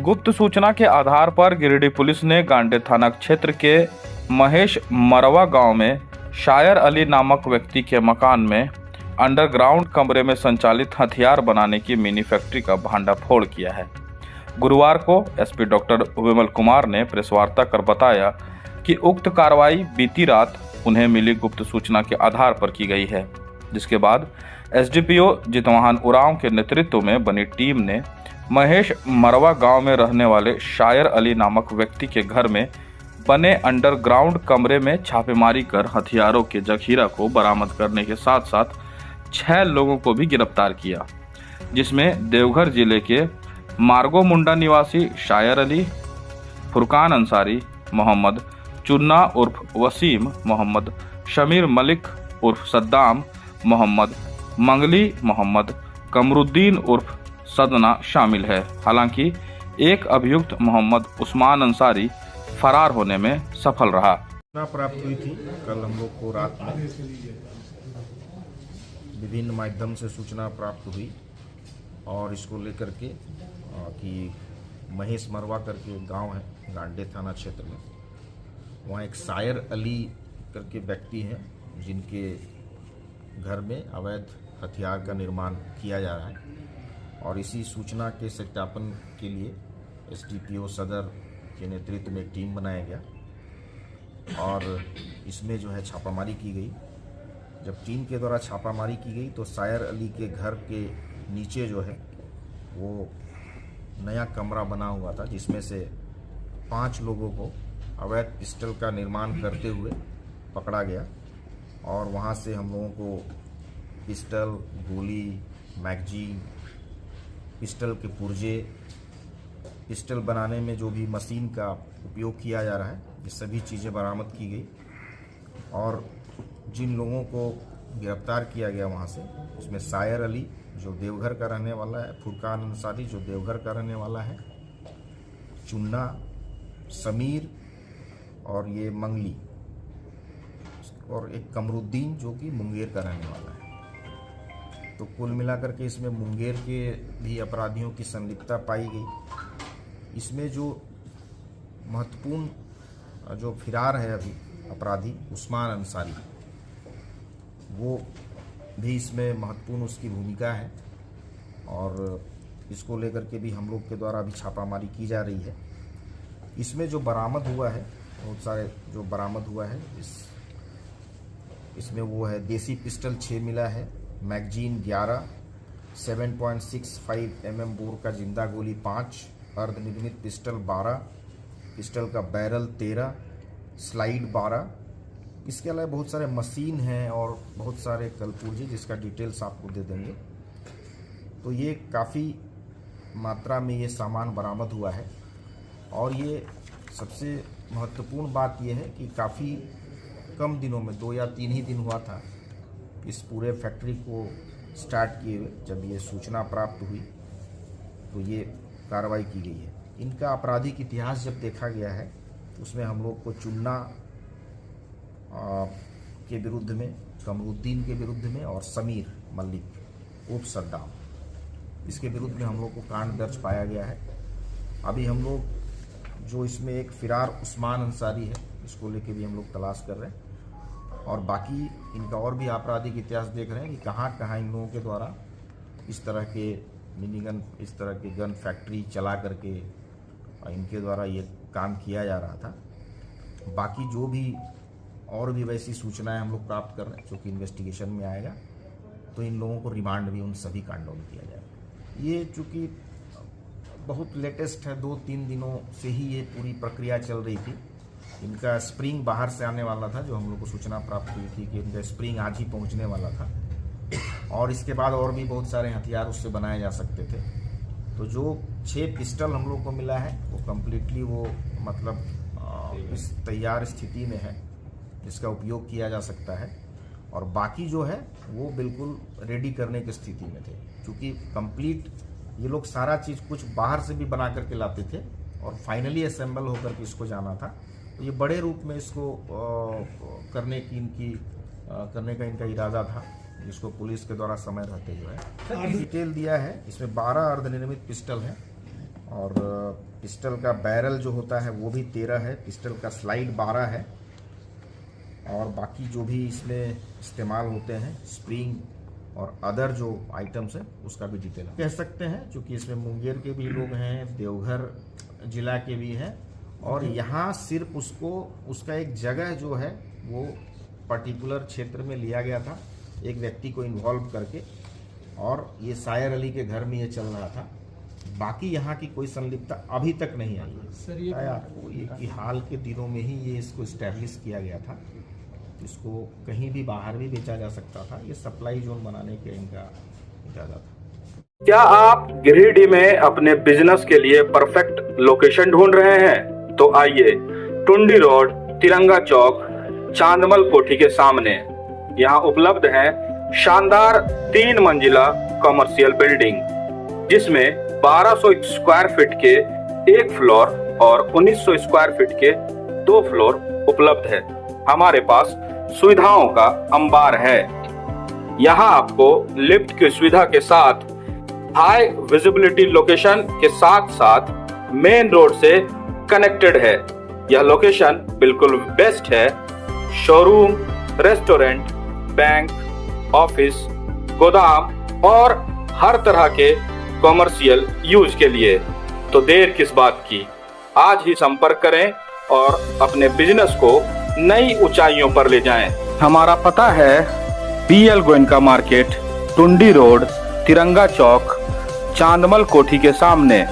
गुप्त सूचना के आधार पर गिरिडीह पुलिस ने गांडेय थाना क्षेत्र के महेश मरवा गांव में शायर अली नामक व्यक्ति के मकान में अंडरग्राउंड कमरे में संचालित हथियार बनाने की मिनी फैक्ट्री का भांडाफोड़ किया है। गुरुवार को एसपी डॉक्टर विमल कुमार ने प्रेस वार्ता कर बताया कि उक्त कार्रवाई बीती रात उन्हें मिली गुप्त सूचना के आधार पर की गई है, जिसके बाद एसडीपीओ जितवाहन उरांव के नेतृत्व में बनी टीम ने महेश मरवा गांव में रहने वाले शायर अली नामक व्यक्ति के घर में बने अंडरग्राउंड कमरे में छापेमारी कर हथियारों के जखीरा को बरामद करने के साथ साथ 6 लोगों को भी गिरफ्तार किया, जिसमें देवघर जिले के मार्गो मुंडा निवासी शायर अली, फुरकान अंसारी, मोहम्मद चुन्ना उर्फ वसीम, मोहम्मद शमीर मलिक उर्फ सद्दाम, मोहम्मद मंगली, मोहम्मद कमरुद्दीन उर्फ सदना शामिल है। हालांकि एक अभियुक्त मोहम्मद उस्मान अंसारी फरार होने में सफल रहा। सूचना प्राप्त हुई थी कल हम लोग को रात में विभिन्न माध्यम से सूचना प्राप्त हुई और इसको लेकर के कि महेश मरवा करके गांव है गांडेय थाना क्षेत्र में, वहाँ एक शायर अली करके व्यक्ति हैं जिनके घर में अवैध हथियार का निर्माण किया जा रहा है और इसी सूचना के सत्यापन के लिए एसडीपीओ सदर के नेतृत्व में एक टीम बनाया गया और इसमें जो है छापामारी की गई। जब टीम के द्वारा छापामारी की गई तो शायर अली के घर के नीचे जो है वो नया कमरा बना हुआ था, जिसमें से 5 लोगों को अवैध पिस्टल का निर्माण करते हुए पकड़ा गया और वहाँ से हम लोगों को पिस्टल, गोली, मैगजीन, पिस्टल के पुर्जे, पिस्टल बनाने में जो भी मशीन का उपयोग किया जा रहा है, ये सभी चीज़ें बरामद की गई और जिन लोगों को गिरफ्तार किया गया वहाँ से, उसमें शायर अली जो देवघर का रहने वाला है, फुरकान अंसारी जो देवघर का रहने वाला है, चुन्ना, समीर और ये मंगली और एक कमरुद्दीन जो कि मुंगेर का रहने वाला है। तो कुल मिलाकर के इसमें मुंगेर के भी अपराधियों की संलिप्तता पाई गई। इसमें जो महत्वपूर्ण जो फिरार है अभी अपराधी उस्मान अंसारी, वो भी इसमें महत्वपूर्ण उसकी भूमिका है और इसको लेकर के भी हम लोग के द्वारा अभी छापामारी की जा रही है। इसमें जो बरामद हुआ है, बहुत सारे जो बरामद हुआ है इसमें वो है देसी पिस्टल 6 मिला है, मैगजीन 11, 7.65 mm बोर का जिंदा गोली 5, अर्धनिर्मित पिस्टल 12, पिस्टल का बैरल 13, स्लाइड 12। इसके अलावा बहुत सारे मशीन हैं और बहुत सारे कलपुर्जे जिसका डिटेल्स आपको दे देंगे। तो ये काफ़ी मात्रा में ये सामान बरामद हुआ है और ये सबसे महत्वपूर्ण बात ये है कि काफ़ी कम दिनों में 2 या 3 ही दिन हुआ था इस पूरे फैक्ट्री को स्टार्ट किए हुए। जब ये सूचना प्राप्त हुई तो ये कार्रवाई की गई है। इनका आपराधिक इतिहास जब देखा गया है तो उसमें हम लोग को चुन्ना के विरुद्ध में, कमरुद्दीन के विरुद्ध में और समीर मलिक उर्फ सद्दाम, इसके विरुद्ध में हम लोग को कांड दर्ज पाया गया है। अभी हम लोग जो इसमें एक फिरार उस्मान अंसारी है, इसको लेके भी हम लोग तलाश कर रहे हैं और बाकी इनका और भी आपराधिक इतिहास देख रहे हैं कि कहाँ कहाँ इन लोगों के द्वारा इस तरह के मिनी गन, इस तरह के गन फैक्ट्री चला करके इनके द्वारा ये काम किया जा रहा था। बाकी जो भी और भी वैसी सूचनाएं हम लोग प्राप्त कर रहे हैं जो कि इन्वेस्टिगेशन में आएगा तो इन लोगों को रिमांड भी उन सभी कांडों में किया जाएगा। ये चूँकि बहुत लेटेस्ट है, 2-3 दिनों से ही ये पूरी प्रक्रिया चल रही थी। इनका स्प्रिंग बाहर से आने वाला था, जो हम लोग को सूचना प्राप्त हुई थी कि इनका स्प्रिंग आज ही पहुंचने वाला था और इसके बाद और भी बहुत सारे हथियार उससे बनाए जा सकते थे। तो जो 6 पिस्टल हम लोग को मिला है वो कम्प्लीटली वो मतलब इस तैयार स्थिति में है जिसका उपयोग किया जा सकता है और बाकी जो है वो बिल्कुल रेडी करने की स्थिति में थे, क्योंकि कंप्लीट ये लोग सारा चीज़ कुछ बाहर से भी बना करके लाते थे और फाइनली असेंबल होकर के इसको जाना था। तो ये बड़े रूप में इसको करने का इनका इरादा था, जिसको पुलिस के द्वारा समय रहते जो है डिटेल दिया है। इसमें 12 अर्धनिर्मित पिस्टल हैं और पिस्टल का बैरल जो होता है वो भी 13 है, पिस्टल का स्लाइड 12 है, और बाकी जो भी इसमें इस्तेमाल होते हैं स्प्रिंग और अदर जो आइटम्स हैं उसका भी डिटेल कह सकते हैं, क्योंकि इसमें मुंगेर के भी लोग हैं, देवघर जिला के भी हैं, और यहाँ सिर्फ उसका एक जगह जो है वो पर्टिकुलर क्षेत्र में लिया गया था एक व्यक्ति को इन्वॉल्व करके, और ये सायर अली के घर में ये चल रहा था। बाकी यहाँ की कोई संलिप्तता अभी तक नहीं आई है सर। ये आपको ये कि हाल के दिनों में ही ये इसको इस्टेब्लिश किया गया था, इसको कहीं भी बाहर भी बेचा जा सकता था, ये सप्लाई जोन बनाने के इनका इरादा था। क्या आप गिरिडीह में अपने बिजनेस के लिए परफेक्ट लोकेशन ढूंढ रहे हैं? तो आइए टुंडी रोड, तिरंगा चौक, चांदमल कोठी के सामने यहाँ उपलब्ध है शानदार 3 मंजिला कमर्शियल बिल्डिंग, जिसमें 1200 स्क्वायर फीट के 1 फ्लोर और 1900 स्क्वायर फीट के 2 फ्लोर उपलब्ध है। हमारे पास सुविधाओं का अंबार है। यहाँ आपको लिफ्ट की सुविधा के साथ हाई विजिबिलिटी लोकेशन के साथ साथ मेन रोड से कनेक्टेड है। यह लोकेशन बिल्कुल बेस्ट है शोरूम, रेस्टोरेंट, बैंक, ऑफिस, गोदाम और हर तरह के कॉमर्शियल यूज के लिए। तो देर किस बात की, आज ही संपर्क करें और अपने बिजनेस को नई ऊंचाइयों पर ले जाएं। हमारा पता है BL Goenka market, Tundi road, तिरंगा चौक, चांदमल कोठी के सामने।